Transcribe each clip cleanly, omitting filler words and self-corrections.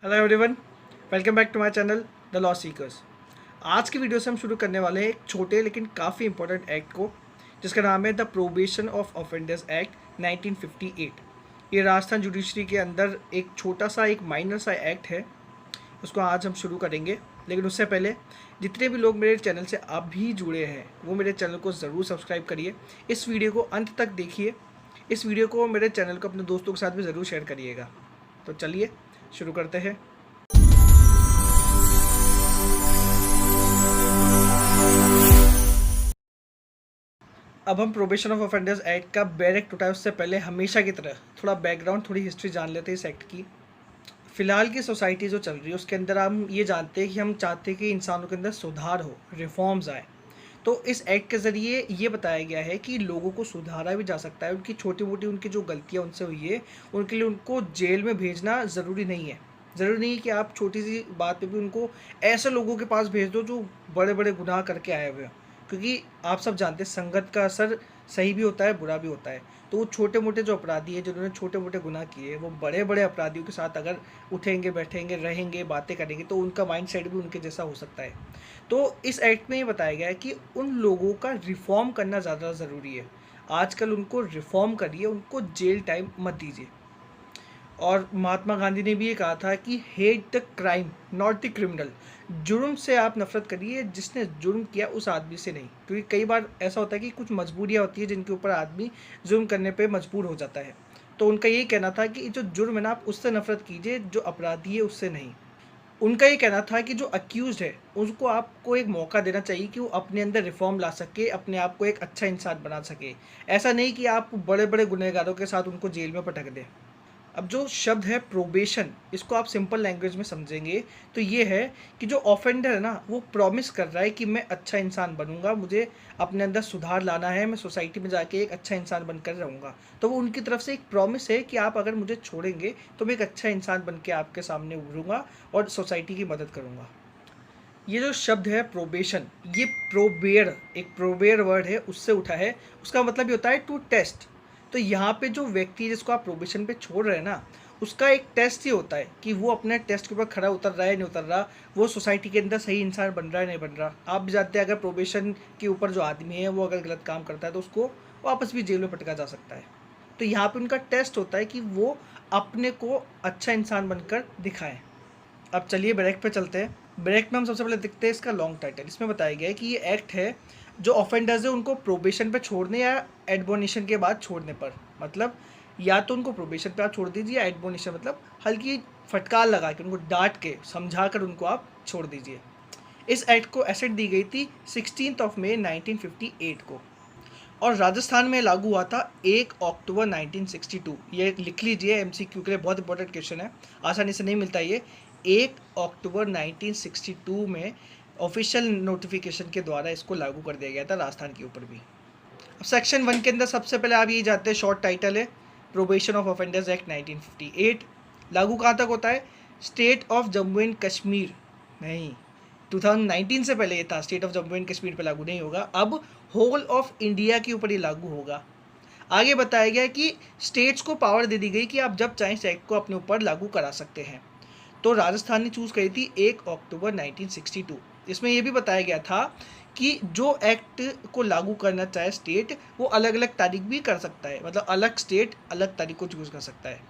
Hello everyone, welcome back to my channel the law seekers. आज की video से हम शुरू करने वाले हैं एक छोटे लेकिन काफ़ी इंपॉर्टेंट एक्ट को, जिसका नाम है the probation of offenders act 1958। ये राजस्थान जुडिशरी के अंदर एक छोटा सा एक माइनर सा एक्ट है, उसको आज हम शुरू करेंगे। लेकिन उससे पहले जितने भी लोग मेरे चैनल से अभी जुड़े हैं वो मेरे चैनल को ज़रूर सब्सक्राइब करिए, इस वीडियो को अंत तक देखिए, इस वीडियो को मेरे चैनल को अपने दोस्तों के साथ भी ज़रूर शेयर करिएगा। तो चलिए शुरू करते हैं। अब हम प्रोबेशन ऑफ ऑफेंडर्स एक्ट का बैरेक्ट उठाए उससे पहले हमेशा की तरह थोड़ा बैकग्राउंड, थोड़ी हिस्ट्री जान लेते हैं इस एक्ट की। फ़िलहाल की सोसाइटी जो चल रही है उसके अंदर हम ये जानते हैं कि हम चाहते हैं कि इंसानों के अंदर सुधार हो, रिफॉर्म्स आए। तो इस एक्ट के ज़रिए ये बताया गया है कि लोगों को सुधारा भी जा सकता है, उनकी छोटी मोटी उनकी जो गलतियाँ उनसे हुई है उनके लिए उनको जेल में भेजना ज़रूरी नहीं है। ज़रूरी नहीं है कि आप छोटी सी बात पे भी उनको ऐसे लोगों के पास भेज दो जो बड़े बड़े गुनाह करके आए हुए हैं, क्योंकि आप सब जानते हैं संगत का असर सही भी होता है, बुरा भी होता है। तो वो छोटे मोटे जो अपराधी हैं जिन्होंने छोटे मोटे गुनाह किए, वो बड़े बड़े अपराधियों के साथ अगर उठेंगे, बैठेंगे, रहेंगे, बातें करेंगे तो उनका माइंड सेट भी उनके जैसा हो सकता है। तो इस एक्ट में ये बताया गया है कि उन लोगों का रिफॉर्म करना ज़्यादा ज़रूरी है। आजकल उनको रिफॉर्म करिए, उनको जेल टाइम मत दीजिए। और महात्मा गांधी ने भी ये कहा था कि hate the crime not the criminal. जुर्म से आप नफरत करिए, जिसने जुर्म किया उस आदमी से नहीं। क्योंकि कई बार ऐसा होता है कि कुछ मजबूरियाँ होती है जिनके ऊपर आदमी जुर्म करने पे मजबूर हो जाता है। तो उनका यही कहना था कि जो जुर्म है ना, आप उससे नफरत कीजिए, जो अपराधी है उससे नहीं। उनका ये कहना था कि जो अक्यूज़ है उसको आपको एक मौका देना चाहिए कि वो अपने अंदर रिफॉर्म ला सके, अपने आप को एक अच्छा इंसान बना सके। ऐसा नहीं कि आप बड़े बड़े गुनहगारों के साथ उनको जेल में पटक दें। अब जो शब्द है प्रोबेशन, इसको आप सिंपल लैंग्वेज में समझेंगे तो ये है कि जो ऑफेंडर है ना वो प्रॉमिस कर रहा है कि मैं अच्छा इंसान बनूंगा, मुझे अपने अंदर सुधार लाना है, मैं सोसाइटी में जाके एक अच्छा इंसान बनकर रहूँगा। तो वो उनकी तरफ से एक प्रॉमिस है कि आप अगर मुझे छोड़ेंगे तो मैं एक अच्छा इंसान बन के आपके सामने उभरूँगा और सोसाइटी की मदद करूँगा। ये जो शब्द है प्रोबेशन, ये प्रोबेयर, एक प्रोबेयर वर्ड है, उससे उठा है। उसका मतलब ये होता है टू टेस्ट। तो यहाँ पे जो व्यक्ति जिसको आप प्रोबेशन पे छोड़ रहे हैं ना, उसका एक टेस्ट ही होता है कि वो अपने टेस्ट के ऊपर खड़ा उतर रहा है नहीं उतर रहा, वो सोसाइटी के अंदर सही इंसान बन रहा है नहीं बन रहा। आप भी जानते हैं अगर प्रोबेशन के ऊपर जो आदमी है वो अगर गलत काम करता है तो उसको वापस भी जेल में पटका जा सकता है। तो यहाँ पे उनका टेस्ट होता है कि वो अपने को अच्छा इंसान बनकर दिखाएं। अब चलिए ब्रेक पे चलते हैं। ब्रेक में हम सबसे पहले देखते हैं इसका लॉन्ग टाइटल। इसमें बताया गया है कि ये एक्ट है जो ऑफेंडर्स है उनको प्रोबेशन पे छोड़ने या एडमोनिशन के बाद छोड़ने पर, मतलब या तो उनको प्रोबेशन पे आप छोड़ दीजिए, या एडमोनिशन मतलब हल्की फटकार लगा के उनको डांट के समझा कर उनको आप छोड़ दीजिए। इस एक्ट को एसेट दी गई थी 16 मई 1958 को, और राजस्थान में लागू हुआ था 1 अक्टूबर 1962। ये लिख लीजिए, एमसीक्यू के लिए बहुत इंपॉर्टेंट क्वेश्चन है, आसानी से नहीं मिलता ये। 1 अक्टूबर 1962 में ऑफिशियल नोटिफिकेशन के द्वारा इसको लागू कर दिया गया था राजस्थान के ऊपर भी। अब सेक्शन 1 के अंदर सबसे पहले आप ये जानते हैं, शॉर्ट टाइटल है प्रोबेशन ऑफ ऑफेंडर्स एक्ट 1958। लागू कहाँ तक होता है? State of Jammu and Kashmir नहीं, 2019 से पहले ये था, state of Jammu and Kashmir पे लागू नहीं होगा, अब होल ऑफ इंडिया के ऊपर ये लागू होगा। आगे बताया गया कि स्टेट्स को पावर दे दी गई कि आप जब चाहें इस एक्ट को अपने ऊपर लागू करा सकते हैं। तो राजस्थान ने चूज़ करी थी 1 अक्टूबर 1962। इसमें यह भी बताया गया था कि जो एक्ट को लागू करना चाहे स्टेट, वो अलग अलग तारीख भी कर सकता है, मतलब अलग स्टेट अलग तारीख को चूज़ कर सकता है।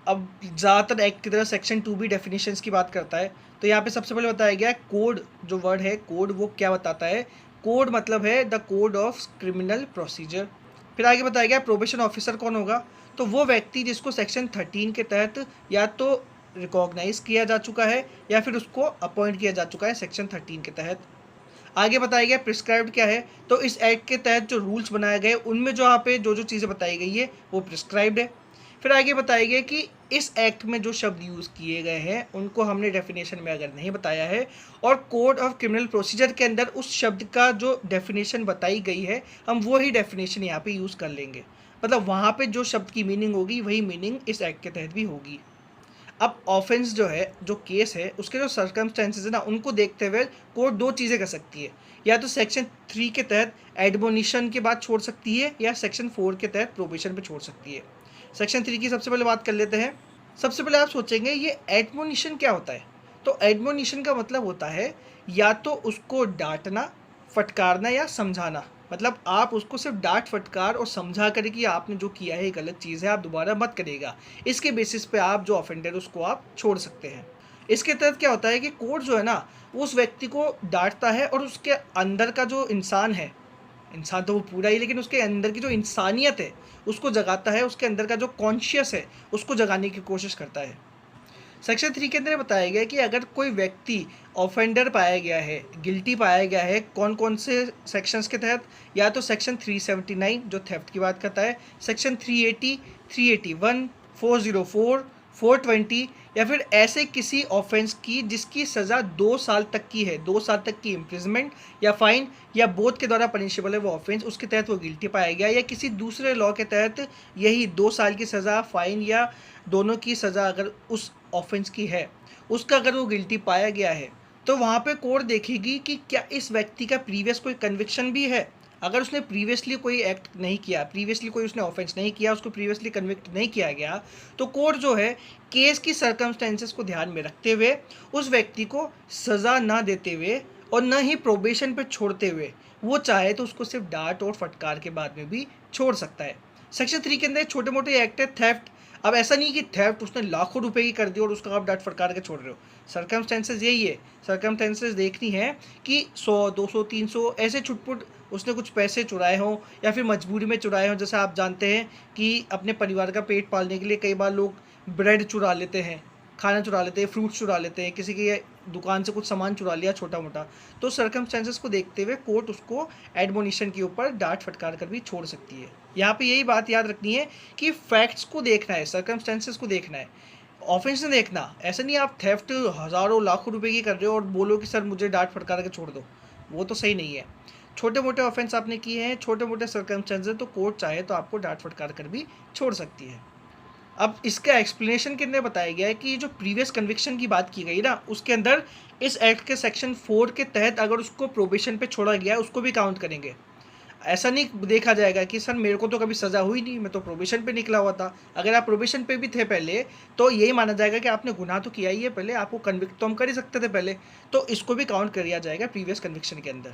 अब ज़्यादातर एक्ट की तरह सेक्शन 2 भी डेफिनेशंस की बात करता है। तो यहाँ पे सबसे पहले बताया गया है कोड, जो वर्ड है कोड वो क्या बताता है? कोड मतलब है the code of criminal procedure. फिर आगे बताया गया प्रोबेशन ऑफिसर कौन होगा? तो वो व्यक्ति जिसको सेक्शन 13 के तहत या तो रिकॉग्नाइज किया जा चुका है या फिर उसको अपॉइंट किया जा चुका है सेक्शन 13 के तहत। आगे बताया गया प्रिस्क्राइब्ड क्या है? तो इस एक्ट के तहत जो रूल्स बनाए गए उनमें जो यहाँ पे जो जो चीज़ें बताई गई है वो प्रिस्क्राइब्ड है। फिर आगे बताया गया कि इस एक्ट में जो शब्द यूज़ किए गए हैं उनको हमने डेफिनेशन में अगर नहीं बताया है, और कोड ऑफ क्रिमिनल प्रोसीजर के अंदर उस शब्द का जो डेफिनेशन बताई गई है हम वो ही डेफिनेशन यहाँ पे यूज़ कर लेंगे, मतलब वहाँ पे जो शब्द की मीनिंग होगी वही मीनिंग इस एक्ट के तहत भी होगी। अब ऑफेंस जो है, जो केस है, उसके जो सर्कमस्टेंसेज है ना, उनको देखते हुए कोर्ट दो चीज़ें कर सकती है, या तो सेक्शन 3 के तहत एडमोनिशन के बाद छोड़ सकती है या सेक्शन 4 के तहत प्रोबेशन पे छोड़ सकती है। सेक्शन 3 की सबसे पहले बात कर लेते हैं। सबसे पहले आप सोचेंगे ये एडमोनिशन क्या होता है। तो एडमोनिशन का मतलब होता है या तो उसको डांटना, फटकारना या समझाना। मतलब आप उसको सिर्फ डांट फटकार और समझा कर कि आपने जो किया है ये गलत चीज़ है, आप दोबारा मत करिएगा। इसके बेसिस पे आप जो ऑफेंडर है उसको आप छोड़ सकते हैं। इसके तहत क्या होता है कि कोर्ट जो है ना, वो उस व्यक्ति को डांटता है और उसके अंदर का जो इंसान है, इंसान तो वो पूरा ही, लेकिन उसके अंदर की जो इंसानियत है उसको जगाता है, उसके अंदर का जो कॉन्शियस है उसको जगाने की कोशिश करता है। सेक्शन 3 के अंदर बताया गया है कि अगर कोई व्यक्ति ऑफेंडर पाया गया है, गिल्टी पाया गया है, कौन कौन से सेक्शंस के तहत, या तो सेक्शन 379 जो थेफ्ट की बात करता है, सेक्शन 380, 381, 404, 420, या फिर ऐसे किसी ऑफेंस की जिसकी सज़ा 2 साल तक की है, 2 साल तक की इम्प्रिजमेंट या फाइन या बोथ के द्वारा पनिशेबल है वो ऑफेंस, उसके तहत वो गिल्टी पाया गया, या किसी दूसरे लॉ के तहत यही 2 साल की सज़ा, फाइन या दोनों की सज़ा अगर उस ऑफेंस की है, उसका अगर वो गिल्टी पाया गया है, तो वहाँ पे कोर्ट देखेगी कि क्या इस व्यक्ति का प्रीवियस कोई कन्विक्शन भी है। अगर उसने प्रीवियसली कोई एक्ट नहीं किया, प्रीवियसली कोई उसने ऑफेंस नहीं किया, उसको प्रीवियसली कन्विक्ट नहीं किया गया, तो कोर्ट जो है केस की सर्कमस्टेंसेस को ध्यान में रखते हुए उस व्यक्ति को सज़ा ना देते हुए और न ही प्रोबेशन पे छोड़ते हुए, वो चाहे तो उसको सिर्फ डांट और फटकार के बाद में भी छोड़ सकता है। सेक्शन 3 के अंदर छोटे मोटे एक्ट है थेफ्ट। अब ऐसा नहीं कि थेफ्ट उसने लाखों रुपए की कर दी और उसका आप डांट फटकार के छोड़ रहे हो। सर्कमस्टेंसेस यही है, सर्कमस्टेंसेस देखनी है कि 100, 200, 300 ऐसे छुटपुट उसने कुछ पैसे चुराए हों या फिर मजबूरी में चुराए हों। जैसे आप जानते हैं कि अपने परिवार का पेट पालने के लिए कई बार लोग ब्रेड चुरा लेते हैं, खाना चुरा लेते हैं, फ्रूट्स चुरा लेते हैं, किसी की दुकान से कुछ सामान चुरा लिया छोटा मोटा। तो सर्कमस्टेंसेस को देखते हुए कोर्ट उसको एडमोनिशन के ऊपर डांट फटकार कर भी छोड़ सकती है। यहाँ पे यही बात याद रखनी है कि फैक्ट्स को देखना है, सर्कमस्टेंसेस को देखना है, ऑफेंस नहीं देखना। ऐसा नहीं आप थेफ्ट हज़ारों लाखों रुपए की कर रहे हो और बोलो कि सर मुझे डांट फटकार के छोड़ दो, वो तो सही नहीं है। छोटे मोटे ऑफेंस आपने किए हैं, छोटे मोटे सर्कमस्टेंसेस, तो कोर्ट चाहे तो आपको डांट फटकार कर भी छोड़ सकती है। अब इसका एक्सप्लेनेशन के अंदर बताया गया है कि जो प्रीवियस कन्विक्शन की बात की गई ना, उसके अंदर इस एक्ट के सेक्शन 4 के तहत अगर उसको प्रोबेशन पे छोड़ा गया उसको भी काउंट करेंगे। ऐसा नहीं देखा जाएगा कि सर मेरे को तो कभी सज़ा हुई नहीं, मैं तो प्रोबेशन पे निकला हुआ था। अगर आप प्रोबेशन पे भी थे पहले, तो यही माना जाएगा कि आपने गुनाह तो किया ही है पहले, आपको कन्विक्ट तो हम कर ही सकते थे पहले, तो इसको भी काउंट कर दिया जाएगा प्रीवियस कन्विक्शन के अंदर।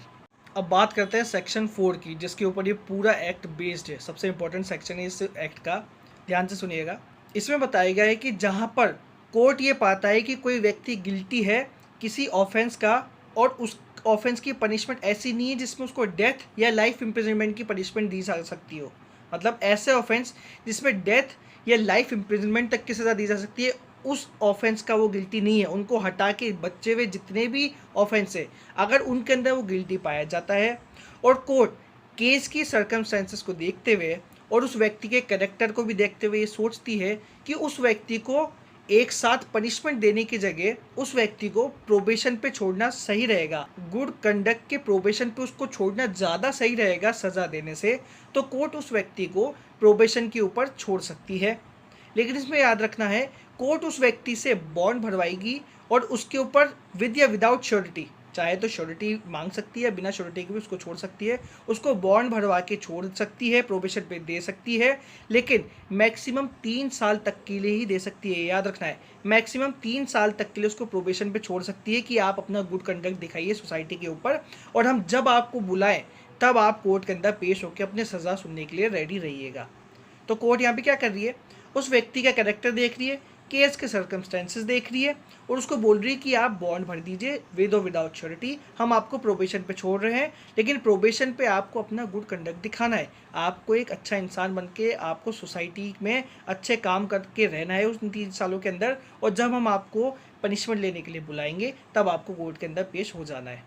अब बात करते हैं सेक्शन 4 की, जिसके ऊपर ये पूरा एक्ट बेस्ड है। सबसे इंपॉर्टेंट सेक्शन है इस एक्ट का, ध्यान से सुनिएगा। इसमें बताया गया है कि जहाँ पर कोर्ट ये पाता है कि कोई व्यक्ति गिल्टी है किसी ऑफेंस का और उस ऑफेंस की पनिशमेंट ऐसी नहीं है जिसमें उसको डेथ या लाइफ इम्प्रिजनमेंट की पनिशमेंट दी जा सकती हो, मतलब ऐसे ऑफेंस जिसमें डेथ या लाइफ इम्प्रिजनमेंट तक की सज़ा दी जा सकती है, उस ऑफेंस का वो गिल्टी नहीं है। उनको हटा के बचे हुए जितने भी ऑफेंस है, अगर उनके अंदर वो गिल्टी पाया जाता है और कोर्ट केस की सर्कमस्टेंसेस को देखते हुए और उस व्यक्ति के कैरेक्टर को भी देखते हुए ये सोचती है कि उस व्यक्ति को एक साथ पनिशमेंट देने की जगह उस व्यक्ति को प्रोबेशन पे छोड़ना सही रहेगा, गुड कंडक्ट के प्रोबेशन पे उसको छोड़ना ज़्यादा सही रहेगा सज़ा देने से, तो कोर्ट उस व्यक्ति को प्रोबेशन के ऊपर छोड़ सकती है। लेकिन इसमें याद रखना है, कोर्ट उस व्यक्ति से बॉन्ड भरवाएगी और उसके ऊपर विद या विदाउट श्योरिटी, चाहे तो श्योरिटी मांग सकती है, बिना श्योरिटी के भी उसको छोड़ सकती है, उसको बॉन्ड भरवा के छोड़ सकती है, प्रोबेशन पे दे सकती है, लेकिन मैक्सिमम 3 साल तक के लिए ही दे सकती है। याद रखना है, मैक्सिमम 3 साल तक के लिए उसको प्रोबेशन पे छोड़ सकती है कि आप अपना गुड कंडक्ट दिखाइए सोसाइटी के ऊपर, और हम जब आपको बुलाएं तब आप कोर्ट के अंदर पेश होकर अपनी सज़ा सुनने के लिए रेडी रहिएगा। तो कोर्ट यहाँ पे क्या कर रही है, उस व्यक्ति का कैरेक्टर देख रही है, केस के सर्कमस्टेंसेस देख रही है और उसको बोल रही है कि आप बॉन्ड भर दीजिए विद और विदाउट श्योरिटी, हम आपको प्रोबेशन पे छोड़ रहे हैं, लेकिन प्रोबेशन पे आपको अपना गुड कंडक्ट दिखाना है, आपको एक अच्छा इंसान बन के आपको सोसाइटी में अच्छे काम करके रहना है उस 3 सालों के अंदर, और जब हम आपको पनिशमेंट लेने के लिए बुलाएंगे तब आपको कोर्ट के अंदर पेश हो जाना है।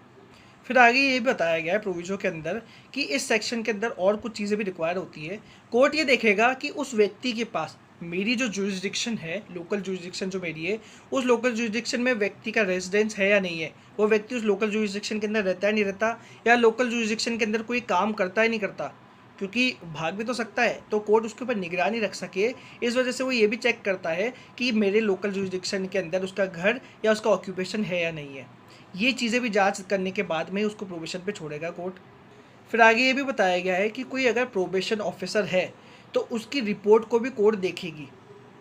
फिर आगे ये बताया गया है प्रोविजो के अंदर कि इस सेक्शन के अंदर और कुछ चीज़ें भी रिक्वायर होती है। कोर्ट ये देखेगा कि उस व्यक्ति के पास मेरी जो जुरिस्डिक्शन है, लोकल जुरिस्डिक्शन जो मेरी है, उस लोकल जुरिस्डिक्शन में व्यक्ति का रेजिडेंस है या नहीं है, वो व्यक्ति उस लोकल जुरिस्डिक्शन के अंदर रहता है नहीं रहता, या लोकल जुरिस्डिक्शन के अंदर कोई काम करता है नहीं करता, क्योंकि भाग भी तो सकता है, तो कोर्ट उसके ऊपर निगरानी रख सके, इस वजह से वो ये भी चेक करता है कि मेरे लोकल जुरिस्डिक्शन के अंदर उसका घर या उसका ऑक्यूपेशन है या नहीं है। ये चीज़ें भी जांच करने के बाद में उसको प्रोबेशन पे छोड़ेगा कोर्ट। फिर आगे ये भी बताया गया है कि कोई अगर प्रोबेशन ऑफिसर है तो उसकी रिपोर्ट को भी कोर्ट देखेगी।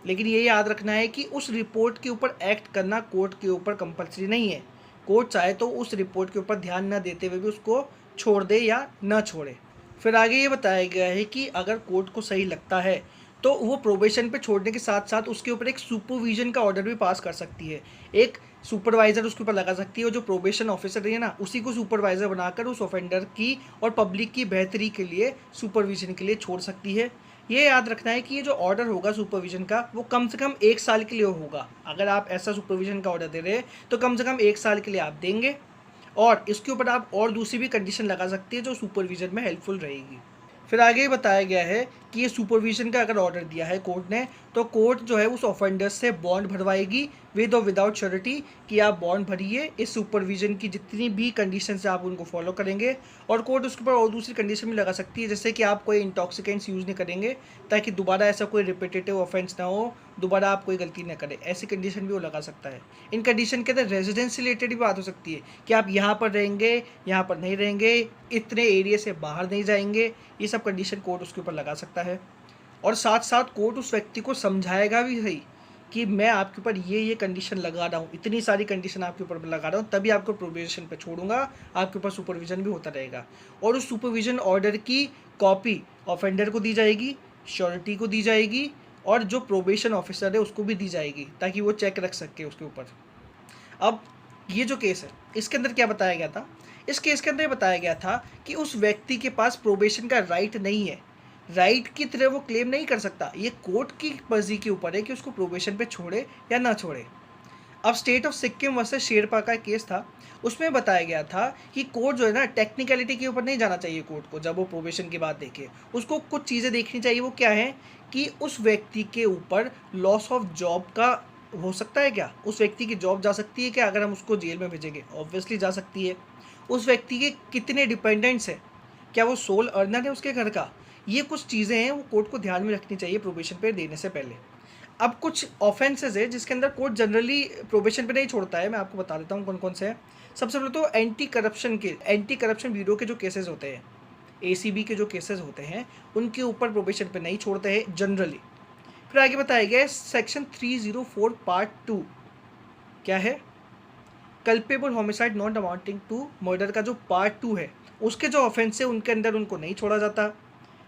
लेकिन ये याद रखना है कि उस रिपोर्ट के ऊपर एक्ट करना कोर्ट के ऊपर कंपलसरी नहीं है। कोर्ट चाहे तो उस रिपोर्ट के ऊपर ध्यान न देते हुए भी उसको छोड़ दे या न छोड़े। फिर आगे ये बताया गया है कि अगर कोर्ट को सही लगता है तो वो प्रोबेशन पे छोड़ने के साथ साथ उसके ऊपर एक सुपरविजन का ऑर्डर भी पास कर सकती है। एक सुपरवाइज़र उसके ऊपर लगा सकती है, और जो प्रोबेशन ऑफिसर है ना, उसी को सुपरवाइज़र बनाकर उस ऑफेंडर की और पब्लिक की बेहतरी के लिए सुपरविजन के लिए छोड़ सकती है। ये याद रखना है कि ये जो ऑर्डर होगा सुपरविजन का, वो कम से कम 1 साल के लिए होगा। अगर आप ऐसा सुपरविजन का ऑर्डर दे रहे हैं तो कम से कम 1 साल के लिए आप देंगे, और इसके ऊपर आप और दूसरी भी कंडीशन लगा सकती है जो सुपरविजन में हेल्पफुल रहेगी। फिर आगे बताया गया है कि ये सुपरविजन का अगर ऑर्डर दिया है कोर्ट ने, तो कोर्ट जो है उस ऑफेंडर से बॉन्ड भरवाएगी विद और विदाउट श्योरिटी, कि आप बॉन्ड भरिए, इस सुपरविजन की जितनी भी कंडीशन है आप उनको फॉलो करेंगे। और कोर्ट उसके ऊपर और दूसरी कंडीशन भी लगा सकती है, जैसे कि आप कोई इंटॉक्सिकेंट्स यूज़ नहीं करेंगे, ताकि दोबारा ऐसा कोई रिपीटेटिव ऑफेंस ना हो, दोबारा आप कोई गलती ना करें। ऐसी कंडीशन भी वो लगा सकता है। इन कंडीशन के अंदर रेजिडेंस से रिलेटेड भी बात हो सकती है कि आप यहाँ पर रहेंगे, यहाँ पर नहीं रहेंगे, इतने एरिया से बाहर नहीं जाएंगे। ये सब कंडीशन कोर्ट उसके ऊपर लगा सकता है। और साथ साथ कोर्ट उस व्यक्ति को समझाएगा भी सही कि मैं आपके ऊपर ये कंडीशन लगा रहा हूँ, इतनी सारी कंडीशन आपके ऊपर लगा रहा हूँ, तभी आपको प्रोबेशन पे छोड़ूंगा, आपके ऊपर सुपरविजन भी होता रहेगा। और उस सुपरविजन ऑर्डर की कॉपी ऑफेंडर को दी जाएगी, श्योरिटी को दी जाएगी, और जो प्रोबेशन ऑफिसर है उसको भी दी जाएगी, ताकि वो चेक रख सके उसके ऊपर। अब ये जो केस है, इसके अंदर क्या बताया गया था? इस केस के अंदर बताया गया था कि उस व्यक्ति के पास प्रोबेशन का राइट नहीं है। राइट की तरह वो क्लेम नहीं कर सकता, ये कोर्ट की मर्जी के ऊपर है कि उसको प्रोबेशन पे छोड़े या ना छोड़े। अब state of Sikkim versus Sherpa का केस था, उसमें बताया गया था कि कोर्ट जो है ना, टेक्निकलिटी के ऊपर नहीं जाना चाहिए कोर्ट को। जब वो प्रोबेशन की बात देखे, उसको कुछ चीज़ें देखनी चाहिए। वो क्या है कि उस व्यक्ति के ऊपर लॉस ऑफ जॉब का हो सकता है क्या? उस व्यक्ति की जॉब जा सकती है क्या अगर हम उसको जेल में भेजेंगे? ऑब्वियसली जा सकती है। उस व्यक्ति के कितने डिपेंडेंट्स हैं, क्या वो सोल अर्नर है उसके घर का? ये कुछ चीज़ें हैं, वो कोर्ट को ध्यान में रखनी चाहिए प्रोबेशन पे देने से पहले। अब कुछ ऑफेंसेस है जिसके अंदर कोर्ट जनरली प्रोबेशन पे नहीं छोड़ता है, मैं आपको बता देता हूँ कौन कौन से हैं। सबसे पहले तो एंटी करप्शन ब्यूरो के जो केसेस होते हैं, ACB के जो केसेस होते हैं, उनके ऊपर प्रोबेशन पे नहीं छोड़ते हैं जनरली। फिर आगे बताया गया है सेक्शन 304 पार्ट 2 क्या है, culpable homicide not amounting to murder का जो पार्ट 2 है, उसके जो ऑफेंस है उनके अंदर उनको नहीं छोड़ा जाता।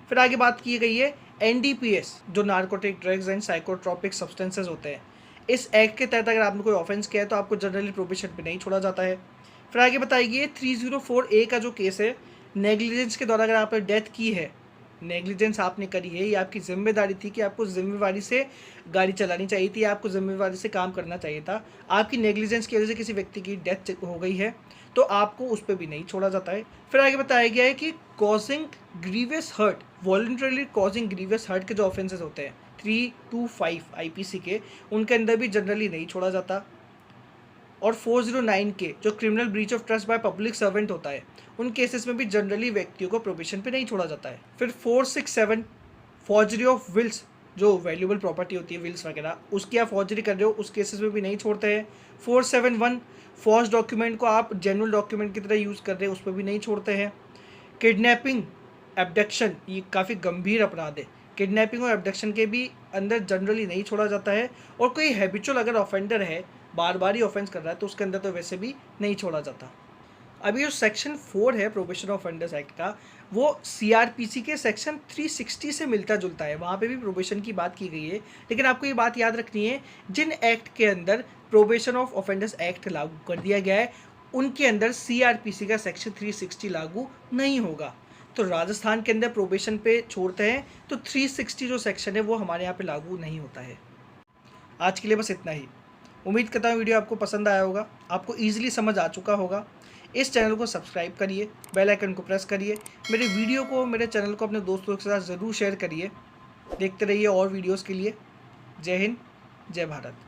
फिर आगे बात की गई है NDPS, जो narcotic drugs and psychotropic substances होते हैं, इस एक्ट के तहत अगर आपने कोई ऑफेंस किया है तो आपको जनरली प्रोबेशन पे नहीं छोड़ा जाता है। फिर आगे बताई गई है 304A का जो केस है, नेग्लिजेंस के द्वारा अगर आपने डेथ की है, नेग्लिजेंस आपने करी है, ये आपकी जिम्मेदारी थी कि आपको जिम्मेवारी से गाड़ी चलानी चाहिए थी, आपको जिम्मेवारी से काम करना चाहिए था, आपकी नेग्लिजेंस की वजह से किसी व्यक्ति की डेथ हो गई है, तो आपको उस पर भी नहीं छोड़ा जाता है। फिर आगे बताया गया है कि causing grievous hurt, voluntarily causing grievous hurt के जो ऑफेंसेस होते हैं 325 IPC के, उनके अंदर भी जनरली नहीं छोड़ा जाता। और 409 के जो criminal breach of trust by public servant होता है, उन केसेस में भी जनरली व्यक्तियों को प्रोबेशन पे नहीं छोड़ा जाता है। फिर 467 फॉर्जरी ऑफ विल्स, जो वैल्यूबल प्रॉपर्टी होती है विल्स वगैरह, उसकी आप फॉर्जरी कर रहे हो, उस केसेस में भी नहीं छोड़ते हैं। 471 फॉर्स डॉक्यूमेंट को आप जेन्युइन डॉक्यूमेंट की तरह यूज़ कर रहे हैं, उस पर भी नहीं छोड़ते हैं। किडनैपिंग, एब्डक्शन, ये काफ़ी गंभीर अपराध है, किडनैपिंग और एब्डक्शन के भी अंदर जनरली नहीं छोड़ा जाता है। और कोई हैबिचुअल अगर ऑफेंडर है, बार बार ही ऑफेंस कर रहा है, तो उसके अंदर तो वैसे भी नहीं छोड़ा जाता। अभी जो सेक्शन 4 है प्रोबेशन ऑफ ऑफेंडर्स एक्ट का, वो CRPC के सेक्शन 360 से मिलता जुलता है, वहाँ पे भी प्रोबेशन की बात की गई है। लेकिन आपको ये बात याद रखनी है, जिन एक्ट के अंदर प्रोबेशन ऑफ ऑफेंडर्स एक्ट लागू कर दिया गया है, उनके अंदर CRPC का सेक्शन 360 लागू नहीं होगा। तो राजस्थान के अंदर प्रोबेशन पे छोड़ते हैं तो 360 जो सेक्शन है वो हमारे यहाँ पे लागू नहीं होता है। आज के लिए बस इतना ही। उम्मीद करता हूँ वीडियो आपको पसंद आया होगा, आपको ईजिली समझ आ चुका होगा। इस चैनल को सब्सक्राइब करिए, बेल आइकन को प्रेस करिए, मेरे वीडियो को, मेरे चैनल को अपने दोस्तों के साथ ज़रूर शेयर करिए। देखते रहिए और वीडियोज़ के लिए। जय हिंद, जय भारत।